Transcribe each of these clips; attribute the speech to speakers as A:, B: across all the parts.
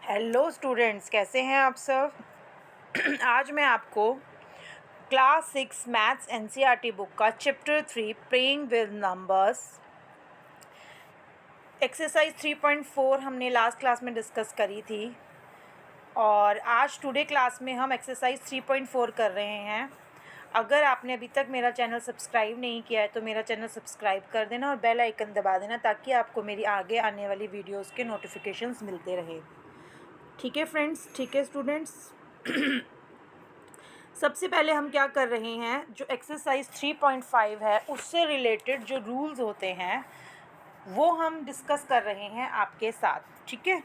A: Hello students, कैसे हैं आप सब। आज मैं आपको क्लास 6 मैथ्स एनसीईआरटी बुक का chapter 3 playing with numbers exercise 3.4 हमने लास्ट क्लास में डिस्कस करी थी और आज टुडे क्लास में हम एक्सरसाइज 3.4 कर रहे हैं। अगर आपने अभी तक मेरा चैनल सब्सक्राइब नहीं किया है तो मेरा चैनल सब्सक्राइब कर देना और बेल आइकन दबा देना ताकि आपको मेरी आगे आने वाली वीडियोज़ के नोटिफिकेशंस मिलते रहे। ठीक है फ्रेंड्स, ठीक है स्टूडेंट्स। सबसे पहले हम क्या कर रहे हैं, जो एक्सरसाइज 3.5 है उससे रिलेटेड जो रूल्स होते हैं वो हम डिस्कस कर रहे हैं आपके साथ। ठीक है,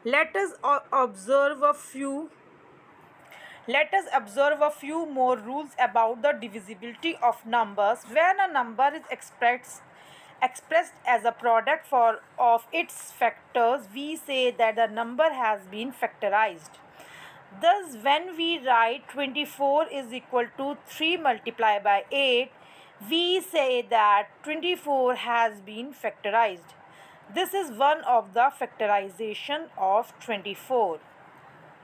A: let us observe a few more rules about the divisibility of numbers. When a number is expressed as a product of its factors, we say that the number has been factorized. Thus, when we write 24 is equal to 3 multiplied by 8, we say that 24 has been factorized. This is one of the factorization of 24.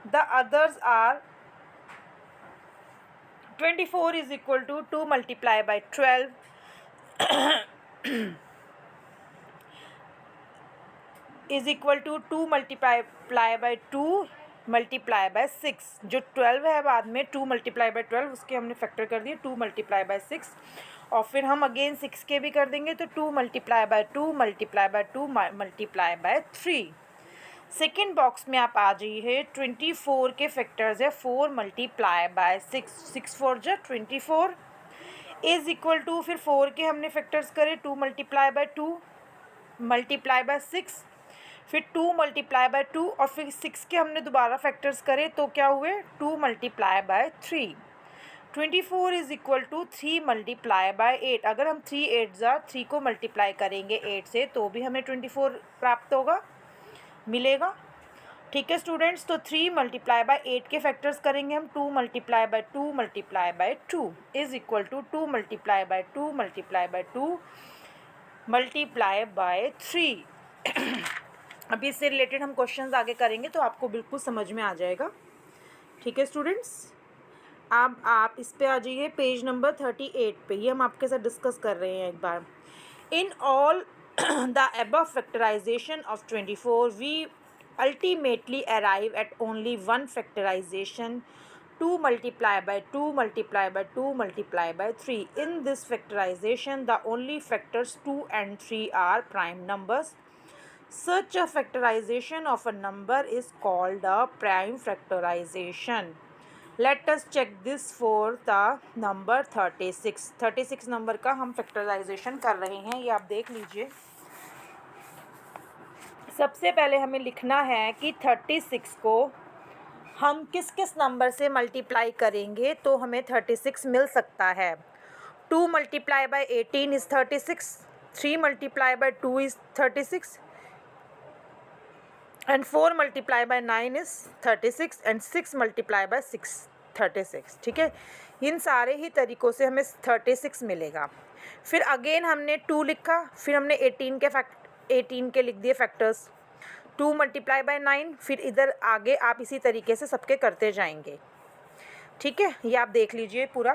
A: The others are 24 is equal to 2 multiplied by 12 is equal to 2 multiplied by 2 multiply by 6। जो 12 है बाद में 2 multiply bye 12 उसके हमने factor कर दिए 2 multiply by 6 और फिर हम अगेन 6 के भी कर देंगे तो 2 multiply by 2 multiply by 2 multiply by 3। Second box में आप आ जाइए, 24 के फैक्टर्स है 4 मल्टीप्लाई बाय 6, 6 4 जो 24 इज इक्वल टू, फिर 4 के हमने फैक्टर्स करे 2 मल्टीप्लाई बाय 2 मल्टीप्लाई बाय 6, फिर 2 मल्टीप्लाई बाय 2 और फिर 6 के हमने दोबारा फैक्टर्स करे तो क्या हुए 2 multiply by 3। 24 is equal to 3 multiply by 8। अगर हम 3 8 ज़ा 3 को मल्टीप्लाई करेंगे 8 से तो भी हमें 24 प्राप्त होगा, मिलेगा। ठीक है स्टूडेंट्स, तो 3 मल्टीप्लाई बाय 8 के फैक्टर्स करेंगे हम 2 multiply by 2 multiply by 2 is equal to 2 multiply by 2 multiply by 2 multiply by 3। अभी इससे रिलेटेड हम क्वेश्चंस आगे करेंगे तो आपको बिल्कुल समझ में आ जाएगा। ठीक है स्टूडेंट्स, अब आप इस पे आ जाइए पेज नंबर 38 पे, ये हम आपके साथ डिस्कस कर रहे हैं एक बार। In all the above factorization of 24 we ultimately arrive at only one factorization, 2 multiply by 2 multiply by 2 multiply by 3. In this factorization the only factors 2 and 3 are prime numbers. Such a factorization of a number is called a prime factorization. Let us check this for the number 36. 36 number का हम factorisation कर रहे हैं, ये आप देख लीजिए। सबसे पहले हमें लिखना है कि 36 को हम किस किस नंबर से मल्टीप्लाई करेंगे तो हमें 36 मिल सकता है। 2 multiply bye 18 is 36, 3 multiply by 2 is 36 and 4 multiply by 9 is 36 and 6 multiply by 6 36। ठीक है, इन सारे ही तरीक़ों से हमें 36 मिलेगा। फिर अगेन हमने 2 लिखा, फिर हमने 18 के लिख दिए फैक्टर्स, 2 मल्टीप्लाई बाय 9, फिर इधर आगे आप इसी तरीके से सबके करते जाएंगे। ठीक है, ये आप देख लीजिए पूरा।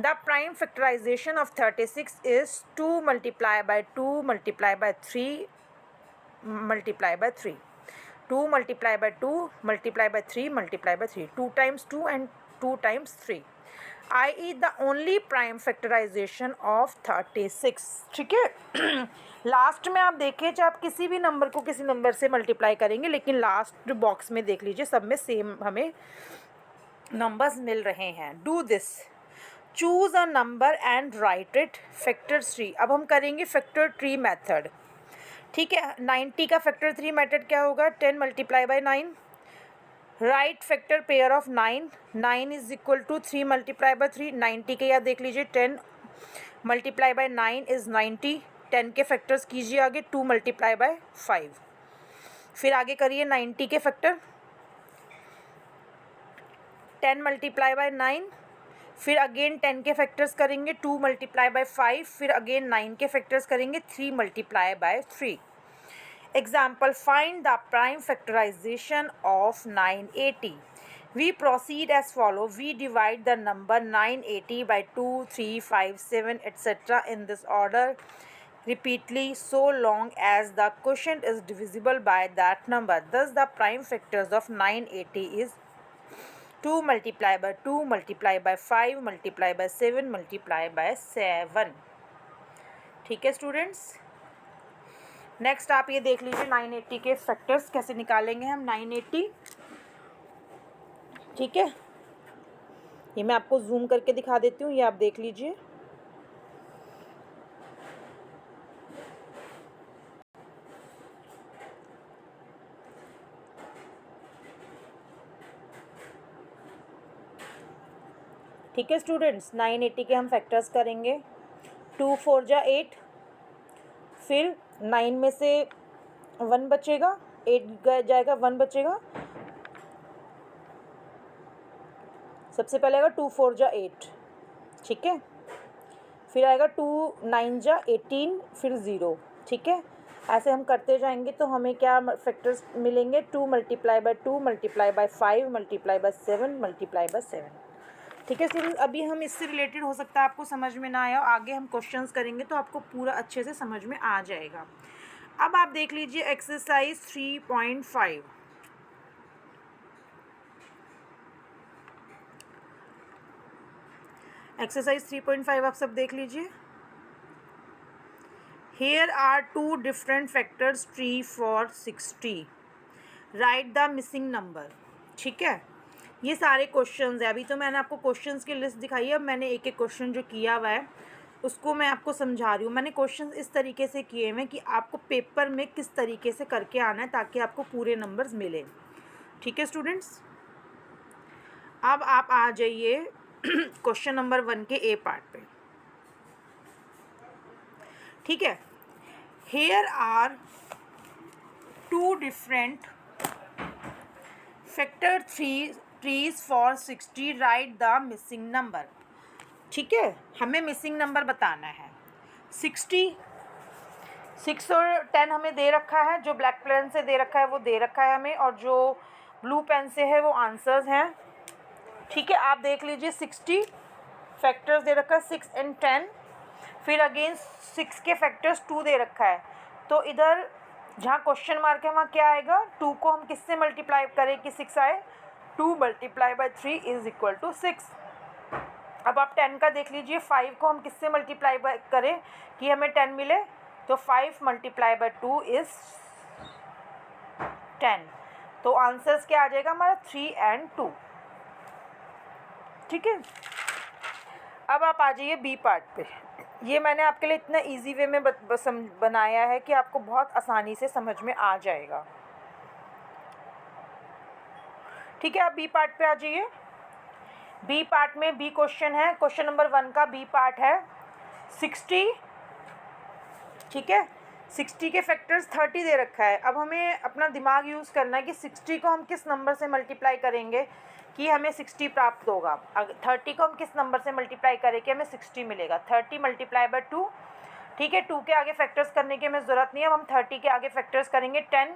A: The prime factorization of 36 is 2 multiply by 2 multiply by 3 multiply by 3, 2 multiply by 2 multiply by 3 multiply by 3, 2 times 2 and 2 times 3, i.e. the only prime factorization of 36। ठीक है, लास्ट में आप देखें चाहे आप किसी भी नंबर को किसी नंबर से मल्टीप्लाई करेंगे लेकिन लास्ट बॉक्स में देख लीजिए सब में सेम हमें नंबर्स मिल रहे हैं। Do this, choose a number and right it factor tree. अब हम करेंगे फैक्टर ट्री मेथड। ठीक है, 90 का फैक्टर 3 मेथड क्या होगा, 10 multiply by 9, right factor pair of 9, 9 is equal to 3 multiply by 3, 90 के याद देख लीजिए 10 मल्टीप्लाई बाय 9 इज़ 90, 10 के फैक्टर्स कीजिए आगे 2 मल्टीप्लाई बाय 5, फिर आगे करिए 90 के फैक्टर 10 मल्टीप्लाई बाय 9, फिर अगेन 10 के फैक्टर्स करेंगे 2 मल्टीप्लाई बाय 5, फिर अगेन 9 के फैक्टर्स करेंगे 3 multiply by 3। Example, find the prime factorization of 980. We proceed as follow. We divide the number 980 by 2, 3, 5, 7, etc. in this order repeatedly so long as the quotient is divisible by that number. Thus the prime factors of 980 is 2 multiplied by 2 multiplied by 5 multiplied by 7 multiplied by 7. ठीक है students, next आप ये देख लीजिए 980 के factors कैसे निकालेंगे हम 980. ठीक है, ये मैं आपको जूम करके दिखा देती हूँ, ये आप देख लीजिए. ठीक है स्टूडेंट्स, 980 के हम फैक्टर्स करेंगे. 2 4 जा 8, फिर 9 में से 1 बचेगा, 8 जाएगा, 1 बचेगा. सबसे पहले आएगा 2 4 जा 8. ठीक है, फिर आएगा 2 9 जा 18, फिर 0. ठीक है, ऐसे हम करते जाएंगे तो हमें क्या फैक्टर्स मिलेंगे. 2 multiply by 2 multiply by 5 multiply by 7 multiply by 7. ठीक है स्टूडेंट्स, अभी हम इससे रिलेटेड हो सकता है आपको समझ में ना आया, आगे हम क्वेश्चंस करेंगे तो आपको पूरा अच्छे से समझ में आ जाएगा. अब आप देख लीजिए एक्सरसाइज 3.5. एक्सरसाइज 3.5 आप सब देख लीजिए. Here are two different factors tree for 60. Write the missing number. ठीक है, ये सारे क्वेश्चंस है. अभी तो मैंने आपको क्वेश्चंस की लिस्ट दिखाई है. अब मैंने एक एक क्वेश्चन जो किया हुआ है उसको मैं आपको समझा रही हूँ. मैंने क्वेश्चंस इस तरीके से किए हैं कि आपको पेपर में किस तरीके से करके आना है ताकि आपको पूरे नंबर्स मिले. ठीक है स्टूडेंट्स, अब आप आ जाइए क्वेश्चन नंबर 1 के ए पार्ट पे. ठीक है, here are two different factor trees for 60. Write the missing number. ठीक है, हमें मिसिंग नंबर बताना है. 60, 6 और 10 हमें दे रखा है. जो ब्लैक पेन से दे रखा है वो दे रखा है हमें, और जो ब्लू पेन से है वो आंसर्स हैं. ठीक है, आप देख लीजिए 60 फैक्टर्स दे रखा है, 6 and 10. फिर अगेन 6 के फैक्टर्स 2 दे रखा है. तो इधर जहाँ क्वेश्चन मार्क है वहाँ क्या आएगा. 2 को हम किससे मल्टीप्लाई करें कि 6 आए. 2 multiply by 3 is equal to 6. अब आप 10 का देख लीजिए. 5 को हम किससे मल्टीप्लाई करें कि हमें 10 मिले. तो 5 मल्टीप्लाई बाय 2 इज 10. तो आंसर्स क्या आ जाएगा हमारा 3 and 2. ठीक है, अब आप आ जाइए बी पार्ट पे. ये मैंने आपके लिए इतना इजी वे में बनाया है कि आपको बहुत आसानी से समझ में आ जाएगा. ठीक है, आप बी पार्ट पे आ जाइए. बी पार्ट में बी क्वेश्चन है. क्वेश्चन नंबर 1 का बी पार्ट है 60. ठीक है, 60 के फैक्टर्स 30 दे रखा है. अब हमें अपना दिमाग यूज़ करना है कि 60 को हम किस नंबर से मल्टीप्लाई करेंगे कि हमें 60 प्राप्त होगा. अगर 30 को हम किस नंबर से मल्टीप्लाई करें कि हमें 60 मिलेगा. 30 मल्टीप्लाई बाय 2. ठीक है, 2 के आगे फैक्टर्स करने की हमें ज़रूरत नहीं है. अब हम 30 के आगे फैक्टर्स करेंगे 10.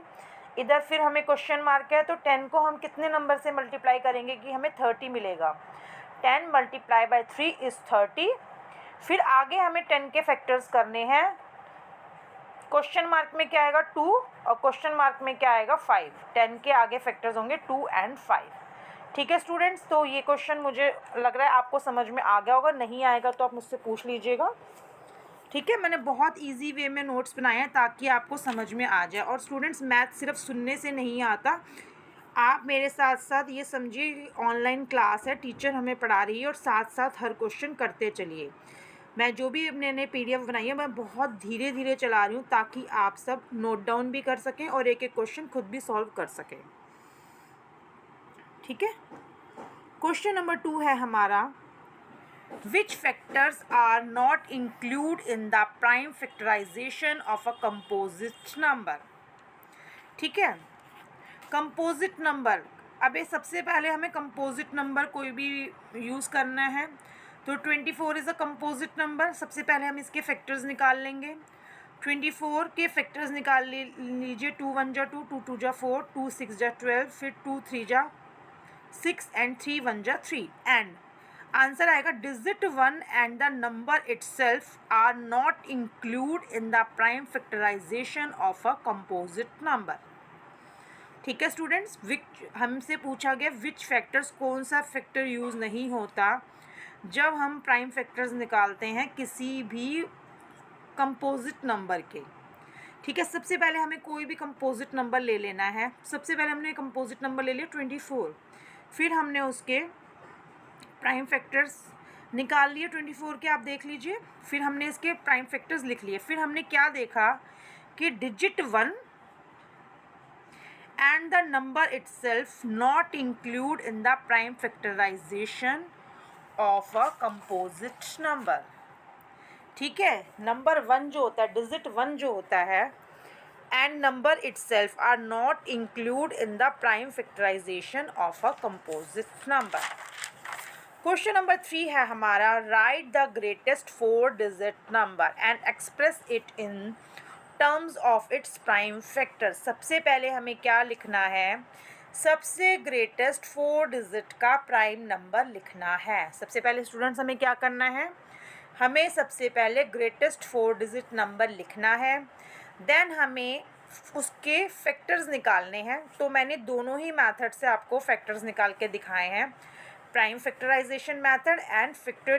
A: इधर फिर हमें क्वेश्चन मार्क है तो 10 को हम कितने नंबर से मल्टीप्लाई करेंगे कि हमें 30 मिलेगा. 10 मल्टीप्लाई बाय 3 इज़ 30. फिर आगे हमें 10 के फैक्टर्स करने हैं. क्वेश्चन मार्क में क्या आएगा 2 और क्वेश्चन मार्क में क्या आएगा 5. 10 के आगे फैक्टर्स होंगे 2 and 5. ठीक है स्टूडेंट्स, तो ये क्वेश्चन मुझे लग रहा है आपको समझ में आ गया होगा. नहीं आएगा तो आप मुझसे पूछ लीजिएगा. ठीक है, मैंने बहुत इजी वे में नोट्स बनाए हैं ताकि आपको समझ में आ जाए. और स्टूडेंट्स, मैथ सिर्फ सुनने से नहीं आता. आप मेरे साथ साथ ये समझिए ऑनलाइन क्लास है, टीचर हमें पढ़ा रही है और साथ साथ हर क्वेश्चन करते चलिए. मैं जो भी मैंने PDF बनाई है मैं बहुत धीरे धीरे चला रही हूँ ताकि आप सब नोट डाउन भी कर सकें और एक एक क्वेश्चन खुद भी सॉल्व कर सकें. ठीक है, क्वेश्चन नंबर 2 है हमारा, which factors are not include in the prime factorization of a composite number. ठीक है, कंपोजिट नंबर. अबे सबसे पहले हमें कंपोजिट नंबर कोई भी यूज़ करना है तो 24 इज़ अ कंपोजिट नंबर. सबसे पहले हम इसके फैक्टर्स निकाल लेंगे. 24 के फैक्टर्स निकाल लीजिए। 2 1 जा 2, 2 2 जा 4, 2 6 जा 12, फिर 2 3 जा 6 एंड 3 1 जा 3 एंड आंसर आएगा digit 1 and the number itself are not include in the prime factorization of a composite number. ठीक है स्टूडेंट्स, विच हमसे पूछा गया विच फैक्टर्स, कौन सा फैक्टर यूज़ नहीं होता जब हम प्राइम फैक्टर्स निकालते हैं किसी भी कंपोजिट नंबर के। ठीक है, सबसे पहले हमें कोई भी कंपोजिट नंबर ले लेना है। सबसे पहले हमने कंपोजिट नंबर ले लिया 24, फिर हमने उसके प्राइम फैक्टर्स निकाल लिए 24 के, आप देख लीजिए। फिर हमने इसके प्राइम फैक्टर्स लिख लिए। फिर हमने क्या देखा कि digit 1 and the number itself not include in the prime factorization of a composite number। ठीक है, नंबर 1 जो होता है, डिजिट 1 जो होता है and number itself are not include in the prime factorization of a composite number। Question number 3 है हमारा, right the greatest 4 digit number and express it in terms of its prime factor. सबसे पहले हमें क्या लिखना है, सबसे ग्रेटेस्ट 4 डिजिट का प्राइम नंबर लिखना है। सबसे पहले स्टूडेंट्स हमें क्या करना है, हमें सबसे पहले ग्रेटेस्ट 4 डिजिट नंबर लिखना है। देन हमें उसके फैक्टर्स निकालने हैं। तो मैंने दोनों ही मेथड से आपको फैक्टर्स निकाल के दिखाए हैं, prime factorization method and factor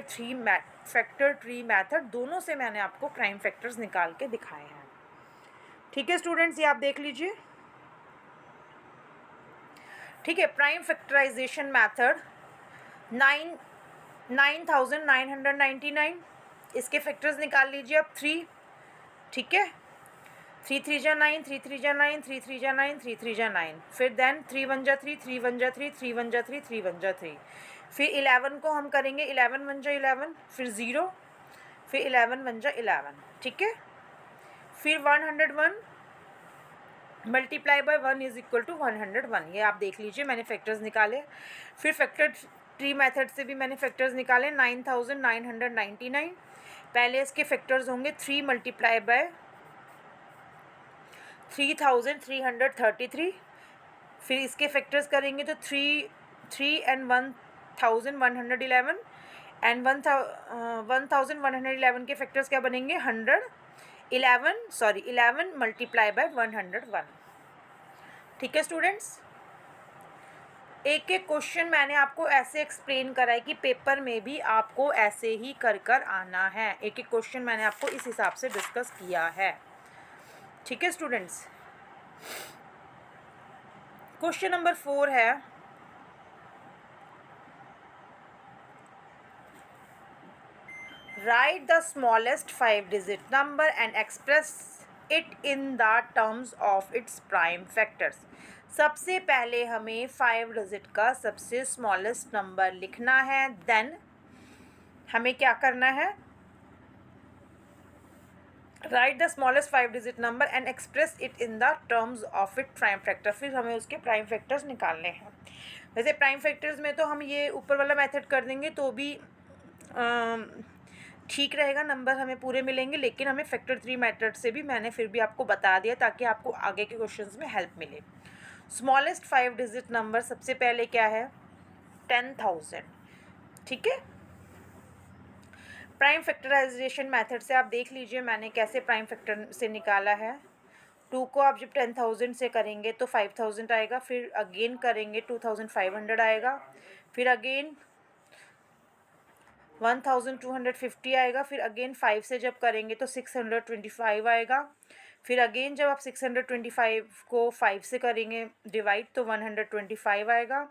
A: tree method, दोनों से मैंने आपको प्राइम फैक्टर्स निकाल के दिखाए हैं। ठीक है स्टूडेंट्स, ये आप देख लीजिए। ठीक है, प्राइम फैक्टराइजेशन मेथड 9999, इसके फैक्टर्स निकाल लीजिए अब 3। ठीक है, 3 3 जा 9, 3 3 जा 9, 3 3 जा 9, 3 3 जा 9, फिर देन 3 1 जा 3, 3 1 जा 3, 3 1 जा 3, 3 1 जा 3, फिर 11 को हम करेंगे 11 1 जा 11, फिर 0, फिर 11 1 जा 11। ठीक है, फिर 101 multiply by 1 is equal to 101। ये आप देख लीजिए, मैंने फैक्टर्स निकाले। फिर फैक्टर ट्री मेथड से भी मैंने फैक्टर्स निकाले। 9999, पहले इसके फैक्टर्स होंगे 3 मल्टीप्लाई बाय 3333, फिर इसके फैक्टर्स करेंगे तो 3 एंड 1111 एंड 1111 के फैक्टर्स क्या बनेंगे 11 मल्टीप्लाई बाय 101। ठीक है स्टूडेंट्स, एक एक क्वेश्चन मैंने आपको ऐसे एक्सप्लेन करा है कि पेपर में भी आपको ऐसे ही कर आना है। एक एक क्वेश्चन मैंने आपको इस हिसाब से डिस्कस किया है। ठीक है स्टूडेंट्स, क्वेश्चन नंबर 4 है, right the smallest 5 digit number and express it in the terms of its prime factors. सबसे पहले हमें 5 डिजिट का सबसे स्मॉलेस्ट नंबर लिखना है। देन हमें क्या करना है, right the smallest 5 digit number and express it in the terms of it prime factor. फिर हमें उसके प्राइम फैक्टर्स निकालने हैं। वैसे प्राइम फैक्टर्स में तो हम ये ऊपर वाला मेथड कर देंगे तो भी ठीक रहेगा, नंबर हमें पूरे मिलेंगे, लेकिन हमें फैक्टर 3 मेथड से भी मैंने फिर भी आपको बता दिया ताकि आपको आगे के क्वेश्चंस में हेल्प मिले। स्मॉलेस्ट 5 डिजिट नंबर सबसे पहले क्या है 10,000। ठीक है, प्राइम फैक्टराइजेशन मेथड से आप देख लीजिए मैंने कैसे प्राइम फैक्टर से निकाला है। 2 को आप जब 10,000 से करेंगे तो 5,000 आएगा, फिर अगेन करेंगे 2,500 आएगा, फिर अगेन 1,250 आएगा, फिर अगेन 5 से जब करेंगे तो 625 आएगा, फिर अगेन जब आप 625 को 5 से करेंगे डिवाइड तो 125 आएगा,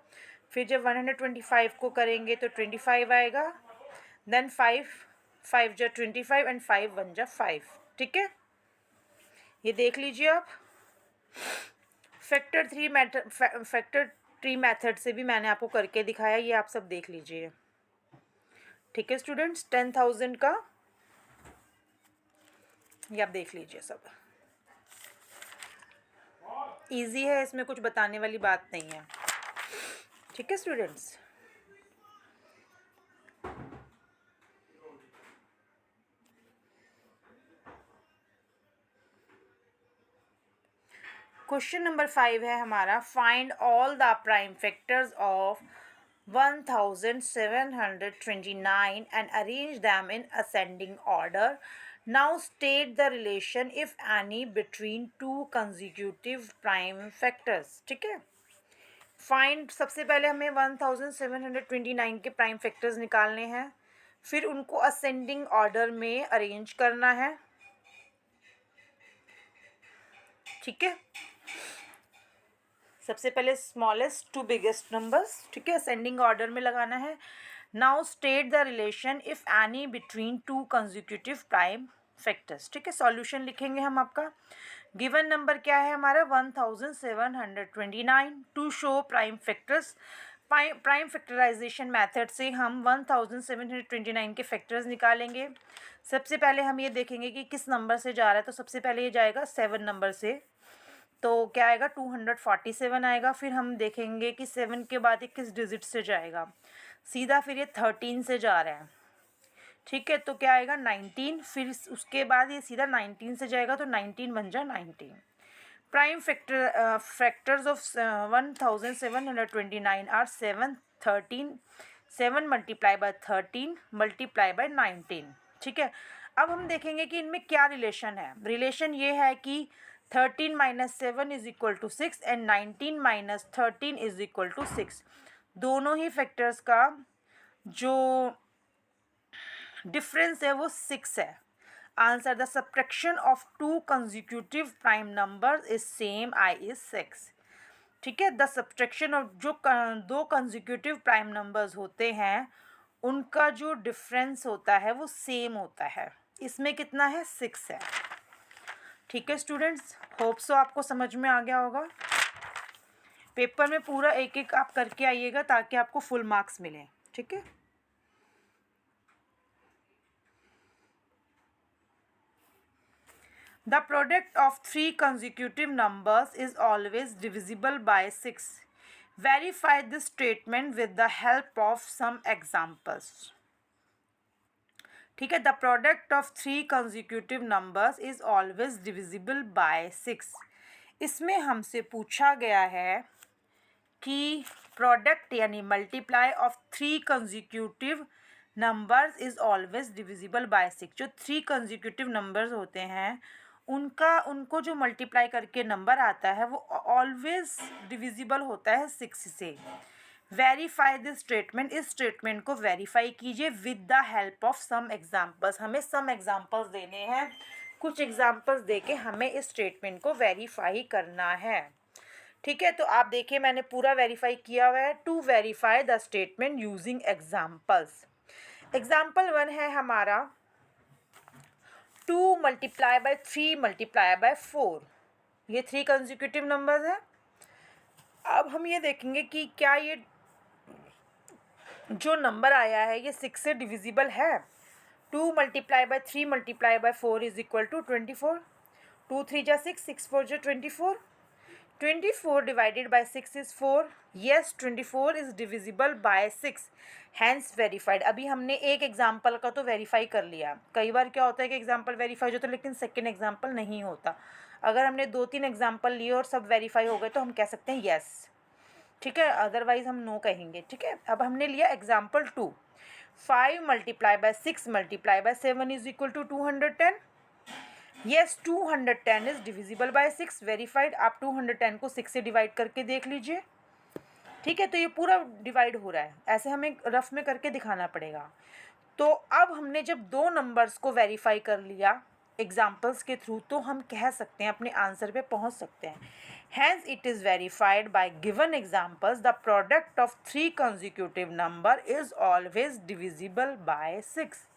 A: फिर जब 125 को करेंगे तो 25 आएगा, देन 5 जा 25 एंड 5 1 जा 5। ठीक है, ये देख लीजिए आप। फैक्टर ट्री मेथड से भी मैंने आपको करके दिखाया, ये आप सब देख लीजिए। ठीक है स्टूडेंट्स, 10,000 का ये आप देख लीजिए, सब इजी है, इसमें कुछ बताने वाली बात नहीं है। ठीक है स्टूडेंट्स, क्वेश्चन नंबर 5 है हमारा, find all the prime factors of 1729 and arrange them in ascending order. Now state the relation if any between two consecutive prime factors. ठीक है, फाइंड, सबसे पहले हमें 1729 के प्राइम फैक्टर्स निकालने हैं, फिर उनको असेंडिंग ऑर्डर में अरेंज करना है। ठीक है, सबसे पहले स्मॉलेस्ट टू बिगेस्ट नंबर्स, ठीक है, असेंडिंग ऑर्डर में लगाना है। Now state the relation if any between two consecutive prime factors. ठीक है, सॉल्यूशन लिखेंगे हम आपका। गिवन नंबर क्या है हमारा 1729। To show prime factors, prime factorization method से हम 1729 के फैक्टर्स निकालेंगे। सबसे पहले हम ये देखेंगे कि किस नंबर से जा रहा है, तो सबसे पहले ये जाएगा 7 नंबर से, तो क्या आएगा 247 आएगा। फिर हम देखेंगे कि 7 के बाद ये किस डिजिट से जाएगा, सीधा फिर ये 13 से जा रहा है। ठीक है, तो क्या आएगा 19, फिर उसके बाद ये सीधा 19 से जाएगा, तो 19 बन जा 19। Prime factors of 1729 are 7, 13, 7 multiply by 13 multiply by 19। ठीक है, अब हम देखेंगे कि इनमें क्या रिलेशन है। रिलेशन ये है कि 13 minus 7 is equal to 6 and 19 minus 13 is equal to 6। दोनों ही फैक्टर्स का जो डिफरेंस है वो 6 है। Answer, the subtraction of two consecutive prime numbers is same, I is 6। ठीक है, द सब्ट्रैक्शन ऑफ जो दो कंसेक्यूटिव प्राइम नंबर्स होते हैं उनका जो डिफरेंस होता है वो सेम होता है। इसमें कितना है, 6 है। ठीक है स्टूडेंट्स, होप सो आपको समझ में आ गया होगा। पेपर में पूरा एक एक आप करके आइएगा ताकि आपको फुल मार्क्स मिलें। ठीक है, the product of 3 consecutive numbers is always divisible by 6. Verify this statement with the help of some examples. ठीक है, the product of 3 consecutive numbers is always divisible by 6। इसमें हमसे पूछा गया है कि प्रोडक्ट यानी multiply of 3 consecutive numbers is always divisible by 6। जो 3 consecutive numbers होते हैं उनको जो मल्टीप्लाई करके नंबर आता है वो ऑलवेज डिविजिबल होता है 6 से। वेरीफाई दिस स्टेटमेंट, इस स्टेटमेंट को वेरीफाई कीजिए with the help of some examples. हमें सम एग्जाम्पल्स देने हैं, कुछ एग्जाम्पल्स देके हमें इस स्टेटमेंट को वेरीफाई करना है। ठीक है, तो आप देखिए मैंने पूरा वेरीफाई किया हुआ है। To verify the statement using examples. Example 1 है हमारा 2 मल्टीप्लाई बाय 3 मल्टीप्लाई बाय 4। ये 3 कंसेक्यूटिव नंबर्स हैं। अब हम ये देखेंगे कि क्या ये जो नंबर आया है ये 6 से डिविजिबल है। 2 multiply by 3 multiply by 4 is equal to 24। 2 3 जा 6, 6 4 जा 24। 24 divided by 6 is 4। Yes, 24 is divisible by 6, hence verified. अभी हमने एक एग्जाम्पल का तो वेरीफाई कर लिया। कई बार क्या होता है कि एग्जाम्पल वेरीफाई होता है लेकिन सेकेंड एग्जाम्पल नहीं होता। अगर हमने 2-3 एग्जाम्पल लिए और सब वेरीफाई हो गए तो हम कह सकते हैं येस। ठीक है, अदरवाइज हम नो कहेंगे। ठीक है, अब हमने लिया example 2, 5 multiply by 6 multiply by 7 is equal to 210। Yes, 210 is divisible by 6, verified. आप 210 को 6 से डिवाइड करके देख लीजिए। ठीक है, तो ये पूरा डिवाइड हो रहा है, ऐसे हमें रफ में करके दिखाना पड़ेगा। तो अब हमने जब दो नंबर्स को वेरीफाई कर लिया एग्जाम्पल्स के थ्रू, तो हम कह सकते हैं अपने आंसर पे पहुंच सकते हैं। Hence it is verified by given examples, the product of 3 consecutive number is always divisible by 6।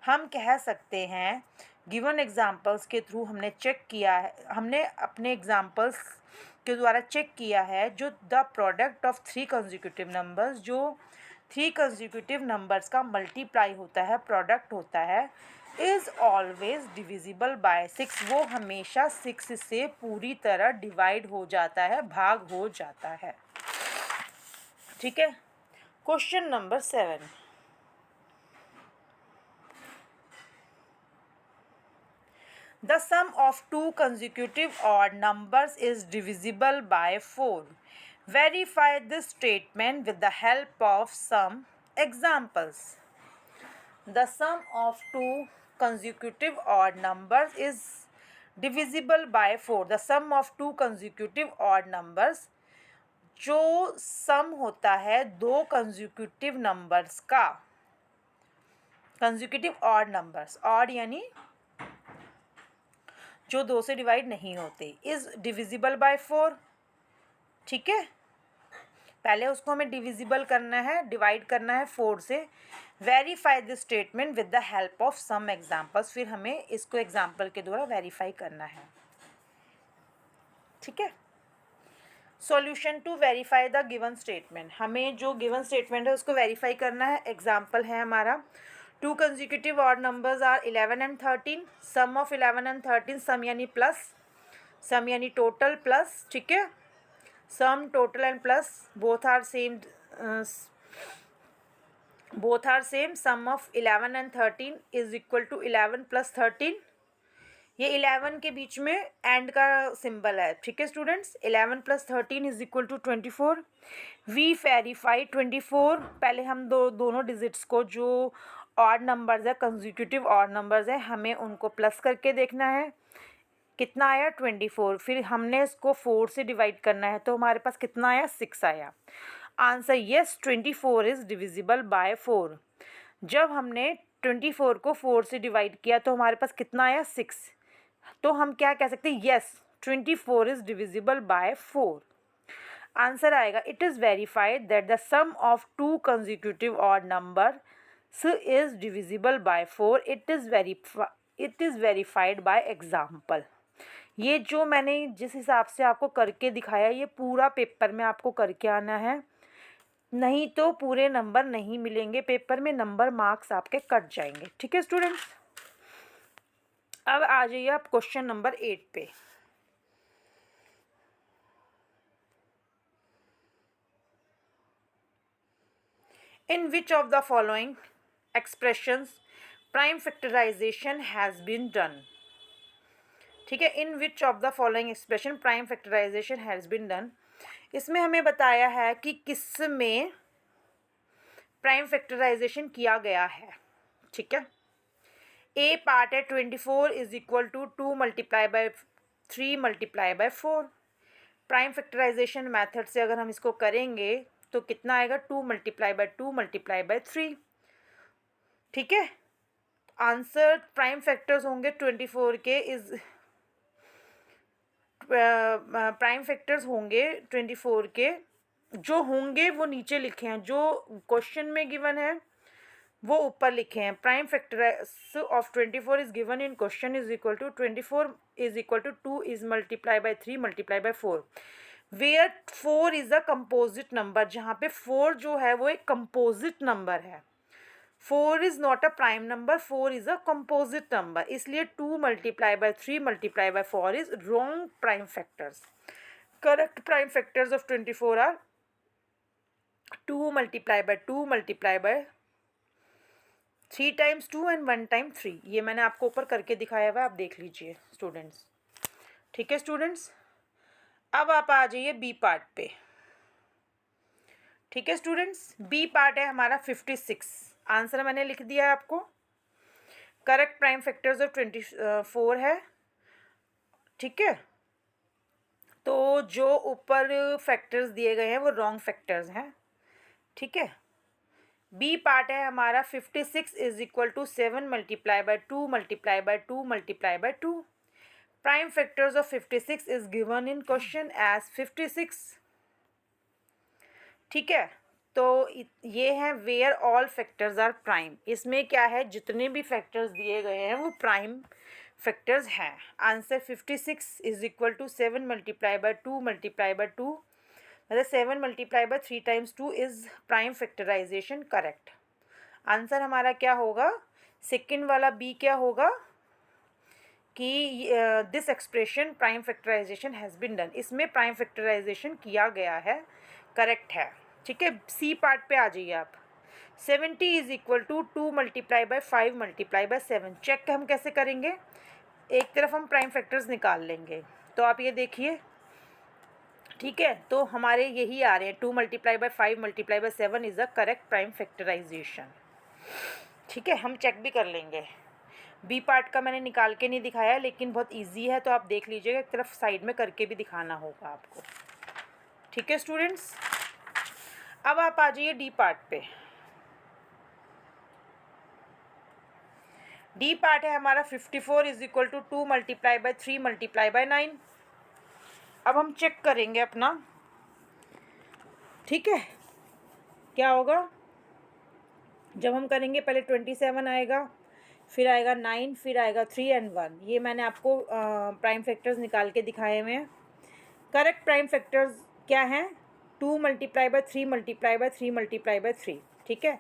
A: हम कह सकते हैं गिवन एग्जाम्पल्स के थ्रू हमने चेक किया है, हमने अपने एग्जाम्पल्स के द्वारा चेक किया है जो the product of 3 consecutive numbers, जो 3 consecutive नंबर्स का मल्टीप्लाई होता है, प्रोडक्ट होता है, इज़ ऑलवेज डिविजिबल बाय 6। वो हमेशा 6 से पूरी तरह डिवाइड हो जाता है, भाग हो जाता है। ठीक है, question number 7, The sum of two consecutive odd numbers is divisible by 4. Verify this statement with the help of some examples. The sum of two consecutive odd numbers is divisible by 4. The sum of two consecutive odd numbers, जो सम होता है दो consecutive numbers का, consecutive odd numbers, odd यानी जो दो से divide नहीं होते, इज डिविजिबल बाय 4. ठीक है, पहले उसको हमें डिविजिबल करना है, डिवाइड करना है 4 से. Verify this statement with the help of some examples. फिर हमें इसको एग्जाम्पल के द्वारा वेरीफाई करना है. ठीक है, solution to verify the given statement. हमें जो गिवन स्टेटमेंट है उसको वेरीफाई करना है. एग्जाम्पल है हमारा, two consecutive odd numbers are 11 and 13. Sum of 11 and 13, sum यानी प्लस, सम यानी टोटल प्लस. ठीक है, sum total and plus both are same, both are same. Sum of 11 and 13 is equal to 11 + 13. ये 11 के बीच में and का symbol है. ठीक है students, 11 + 13 is equal to 24. We verify 24. पहले हम दोनों डिजिट्स को, जो ऑड नंबर्स है, कंसेक्यूटिव ऑड नंबर्स है, हमें उनको प्लस करके देखना है. कितना आया 24. फिर हमने इसको 4 से डिवाइड करना है, तो हमारे पास कितना आया 6 आया. Answer yes, 24 is divisible by 4. जब हमने 24 को 4 से डिवाइड किया तो हमारे पास कितना आया 6. तो हम क्या कह सकते हैं, yes 24 is divisible by 4. Answer आएगा, it is verified that the sum of two consecutive odd number is divisible by 4. It is verified by example. ये जो मैंने जिस हिसाब से आपको करके दिखाया, ये पूरा पेपर में आपको करके आना है, नहीं तो पूरे नंबर नहीं मिलेंगे पेपर में, नंबर मार्क्स आपके कट जाएंगे. ठीक है स्टूडेंट्स, अब आ जाइए आप क्वेश्चन नंबर 8 पे. In which of the following expressions prime factorization has been done. ठीक है, in which of the following expression prime factorization has been done. इसमें हमें बताया है कि किस में प्राइम फैक्टराइजेशन किया गया है. ठीक है, ए पार्ट है 24 is equal to 2 × 3 × 4. Prime factorization method से अगर हम इसको करेंगे तो कितना आएगा 2 × 2 × 3. ठीक है, आंसर प्राइम फैक्टर्स होंगे 24 के, इज प्राइम फैक्टर्स होंगे 24 के, जो होंगे वो नीचे लिखे हैं, जो क्वेश्चन में गिवन है वो ऊपर लिखे हैं. Prime factors of 24 is given in question is equal to 24 is equal to 2 is multiply by 3 multiply by 4. Where 4 is a composite number, जहाँ पे 4 जो है वो एक कंपोजिट नंबर है. 4 is not a prime number, 4 is a composite number, इसलिए 2 × 3 × 4 is wrong prime factors. Correct prime factors of 24 are 2 × 2 × 3 times 2 and 1 time 3. ये मैंने आपको ऊपर करके दिखाया हुआ है, आप देख लीजिए स्टूडेंट्स. ठीक है स्टूडेंट्स, अब आप आ जाइए बी पार्ट पे. ठीक है स्टूडेंट्स, बी पार्ट है हमारा 56. आंसर मैंने लिख दिया है आपको. करेक्ट प्राइम फैक्टर्स ऑफ 24 है. ठीक है, तो जो ऊपर फैक्टर्स दिए गए हैं वो रॉन्ग फैक्टर्स हैं. ठीक है, बी पार्ट है हमारा 56 is equal to 7 × 2 × 2 × 2. Prime factors of 56 is given in question as 56. ठीक है, तो ये है where all factors are prime. इसमें क्या है, जितने भी फैक्टर्स दिए गए हैं वो प्राइम फैक्टर्स हैं. आंसर 56 इज इक्वल टू 7 × 2 × 2, मतलब 7 × 3 times 2 is prime factorization. Correct answer हमारा क्या होगा, सेकंड वाला बी क्या होगा कि this expression prime factorization has been done. इसमें प्राइम फैक्टराइजेशन किया गया है, करेक्ट है. ठीक है, सी पार्ट पे आ जाइए आप. 70 इज इक्वल टू 2 × 5 × 7. चेक हम कैसे करेंगे, एक तरफ हम प्राइम फैक्टर्स निकाल लेंगे। तो आप ये देखिए, ठीक है, तो हमारे यही आ रहे हैं 2 multiply by 5 multiply by 7 is a correct prime factorization. ठीक है, हम चेक भी कर लेंगे। बी पार्ट का मैंने निकाल के नहीं दिखाया है, लेकिन बहुत इजी है, तो आप देख लीजिएगा, एक तरफ साइड में करके भी दिखाना होगा आपको। ठीक है स्टूडेंट्स, अब आप आ जाइए डी पार्ट पे। डी पार्ट है हमारा 54 is equal to 2 multiply by 3 multiply by 9। अब हम चेक करेंगे अपना, ठीक है, क्या होगा जब हम करेंगे। पहले 27 आएगा, फिर आएगा 9, फिर आएगा 3 एंड 1। ये मैंने आपको प्राइम फैक्टर्स निकाल के दिखाए हुए हैं। करेक्ट प्राइम फैक्टर्स क्या हैं? 2 multiply by 3 multiply by 3 multiply by 3। ठीक है,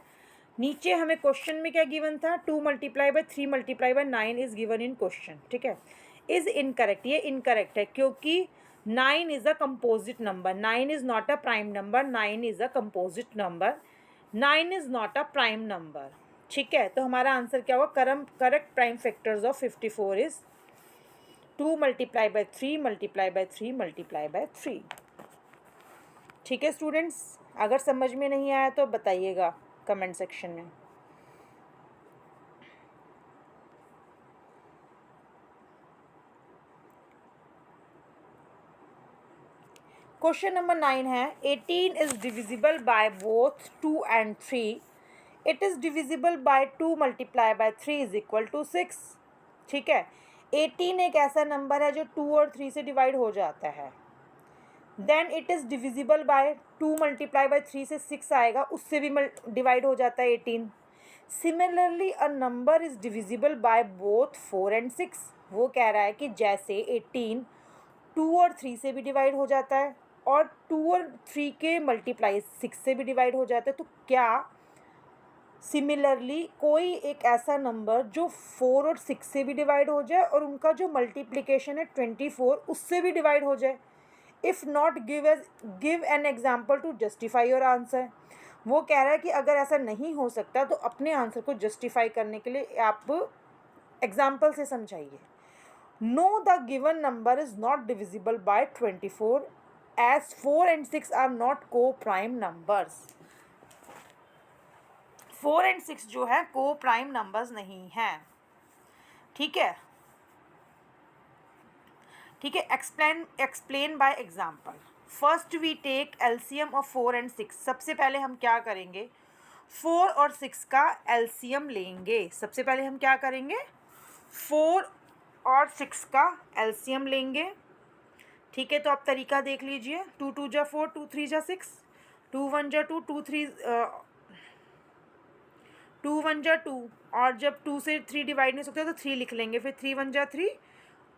A: नीचे हमें क्वेश्चन में क्या गिवन था? 2 multiply by 3 multiply by 9 is given in question. ठीक है, इज इनकरेक्ट, ये इनकरेक्ट है क्योंकि 9 is a composite number. 9 is not a prime number, 9 is a composite number, 9 is not a prime number. ठीक है, तो हमारा आंसर क्या होगा? Correct prime factors of 54 is 2 multiply by 3 multiply by 3 multiply by 3। ठीक है स्टूडेंट्स, अगर समझ में नहीं आया तो बताइएगा कमेंट सेक्शन में। क्वेश्चन नंबर 9 है 18 is divisible by both 2 and 3। It is divisible by 2 multiply by 3 is equal to 6। ठीक है, 18 एक ऐसा नंबर है जो 2 और 3 से डिवाइड हो जाता है। Then it is divisible by 2 multiply by 3 से 6 आएगा, उससे भी डिवाइड हो जाता है 18। Similarly a number is divisible by both 4 and 6। वो कह रहा है कि जैसे 18 2 और 3 से भी डिवाइड हो जाता है और 2 और 3 के मल्टीप्लाई 6 से भी डिवाइड हो जाता है, तो क्या सिमिलरली कोई एक ऐसा नंबर जो 4 और 6 से भी डिवाइड हो जाए और उनका जो मल्टीप्लिकेशन है 24 उससे भी डिवाइड हो जाए? If not, give an example to justify your answer. वो कह रहा है कि अगर ऐसा नहीं हो सकता तो अपने आंसर को जस्टिफाई करने के लिए आप एग्जाम्पल से समझाइए। No the given number is not divisible by 24 as 4 and 6 are not coprime prime. 4 and 6 जो है को प्राइम नंबर्स नहीं हैं। ठीक है, ठीक है, explain by example. First we take LCM of 4 and 6। सबसे पहले हम क्या करेंगे? 4 और 6 का एलसीएम लेंगे। सबसे पहले हम क्या करेंगे? 4 और 6 का एलसीएम लेंगे। ठीक है, तो आप तरीका देख लीजिए। 2 2 जा 4, 2 3 जा 6, 2 1 जा 2, 2 1 जा 2, और जब 2 से 3 डिवाइड नहीं सकते तो 3 लिख लेंगे, फिर 3 1 जा 3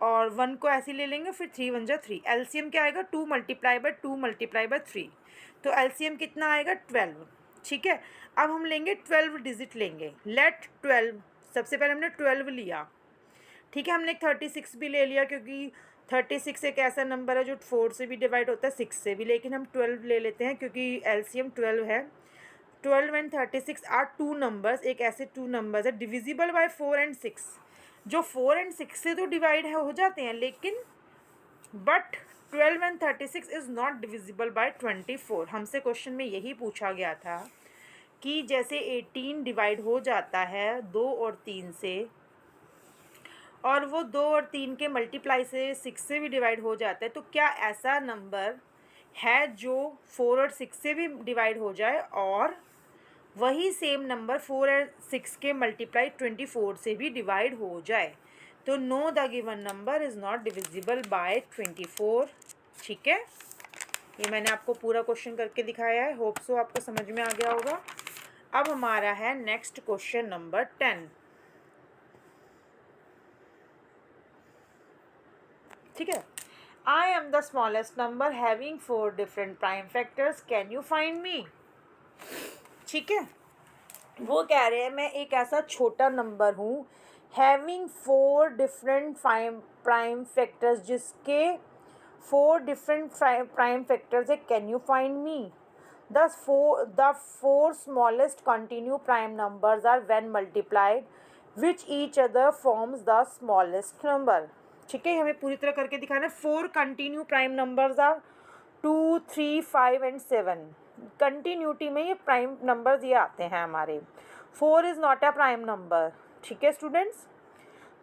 A: और 1 को ऐसे ले लेंगे, फिर 3 1 जा 3। एलसीएम क्या आएगा? 2 मल्टीप्लाई बाय 2 मल्टीप्लाई बाय 3, तो एलसीएम कितना आएगा? 12। ठीक है, अब हम लेंगे 12 डिजिट लेंगे। लेट 12, सबसे पहले हमने 12 लिया। ठीक है, हमने 36 भी ले लिया क्योंकि 36 एक ऐसा नंबर है जो 4 से भी डिवाइड होता है, 6 से भी, लेकिन हम 12 ले लेते हैं क्योंकि एलसीएम 12 है। 12 एंड 36 आर 2 नंबर्स, एक ऐसे 2 नंबर्स है डिविजिबल बाय 4 एंड 6, जो 4 एंड 6 से तो डिवाइड हो जाते हैं, लेकिन but 12 and 36 is not divisible by 24। हमसे क्वेश्चन में यही पूछा गया था कि जैसे 18 डिवाइड हो जाता है 2 और 3 से, और वो 2 और 3 के मल्टीप्लाई से 6 से भी डिवाइड हो जाता है, तो क्या ऐसा नंबर है जो 4 और 6 से भी डिवाइड हो जाए और वही सेम नंबर 4 और 6 के मल्टीप्लाई 24 से भी डिवाइड हो जाए? तो no the given number is not divisible by 24। ठीक है, ये मैंने आपको पूरा क्वेश्चन करके दिखाया है, होप सो आपको समझ में आ गया होगा। अब हमारा है नेक्स्ट क्वेश्चन नंबर 10। ठीक है, I am the smallest number having 4 different prime factors, can you find मी। ठीक है, वो कह रहे हैं मैं एक ऐसा छोटा नंबर हूँ हैविंग 4 डिफरेंट प्राइम फैक्टर्स, जिसके 4 डिफरेंट प्राइम फैक्टर्स है, can you find me. The 4 smallest continue prime numbers are when multiplied which each other forms the smallest number. ठीक है, हमें पूरी तरह करके दिखाना है। 4 continue prime numbers are 2, 3, 5 and 7। Continuity में ये प्राइम नंबर्स ये आते हैं हमारे। 4 is not a prime number. ठीक है स्टूडेंट्स,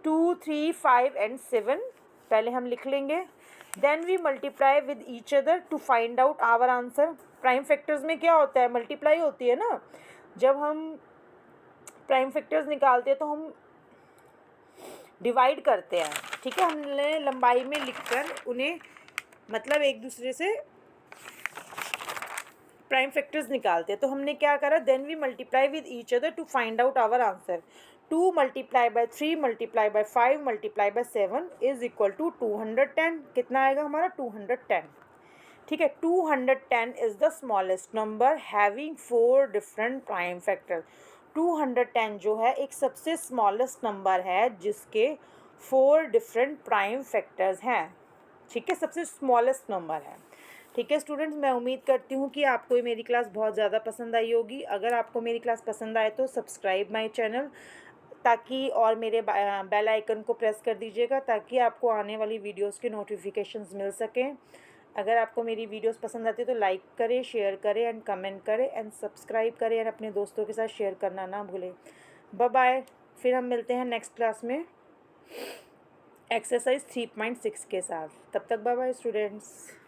A: 2, 3, 5 एंड 7 पहले हम लिख लेंगे। Then we multiply with each other to find out our answer. Prime factors में क्या होता है, मल्टीप्लाई होती है ना। जब हम प्राइम फैक्टर्स निकालते हैं तो हम डिवाइड करते हैं। ठीक है, हमने लंबाई में लिखकर उन्हें मतलब एक दूसरे से प्राइम फैक्टर्स निकालते हैं। तो हमने क्या करा, then we multiply with each other to find out our answer. 2 multiply by 3 multiply by 5 multiply by 7 is equal to 210। कितना आएगा हमारा, 210। ठीक है, 210 is the smallest number having 4 different prime factor. 210 जो है एक सबसे स्मॉलेस्ट नंबर है जिसके 4 डिफरेंट प्राइम फैक्टर्स हैं। ठीक है, सबसे स्मॉलेस्ट नंबर है। ठीक है स्टूडेंट्स, मैं उम्मीद करती हूँ कि आपको ये मेरी क्लास बहुत ज़्यादा पसंद आई होगी। अगर आपको मेरी क्लास पसंद आए तो सब्सक्राइब माय चैनल, ताकि और मेरे बेल आइकन को प्रेस कर दीजिएगा ताकि आपको आने वाली वीडियोस के नोटिफिकेशंस मिल सकें। अगर आपको मेरी वीडियोस पसंद आती है तो लाइक करें, शेयर करें एंड कमेंट करें एंड सब्सक्राइब करें एंड अपने दोस्तों के साथ शेयर करना ना भूलें। बाय बाय, फिर हम मिलते हैं नेक्स्ट क्लास में एक्सरसाइज 3.6 के साथ। तब तक बाय बाय स्टूडेंट्स।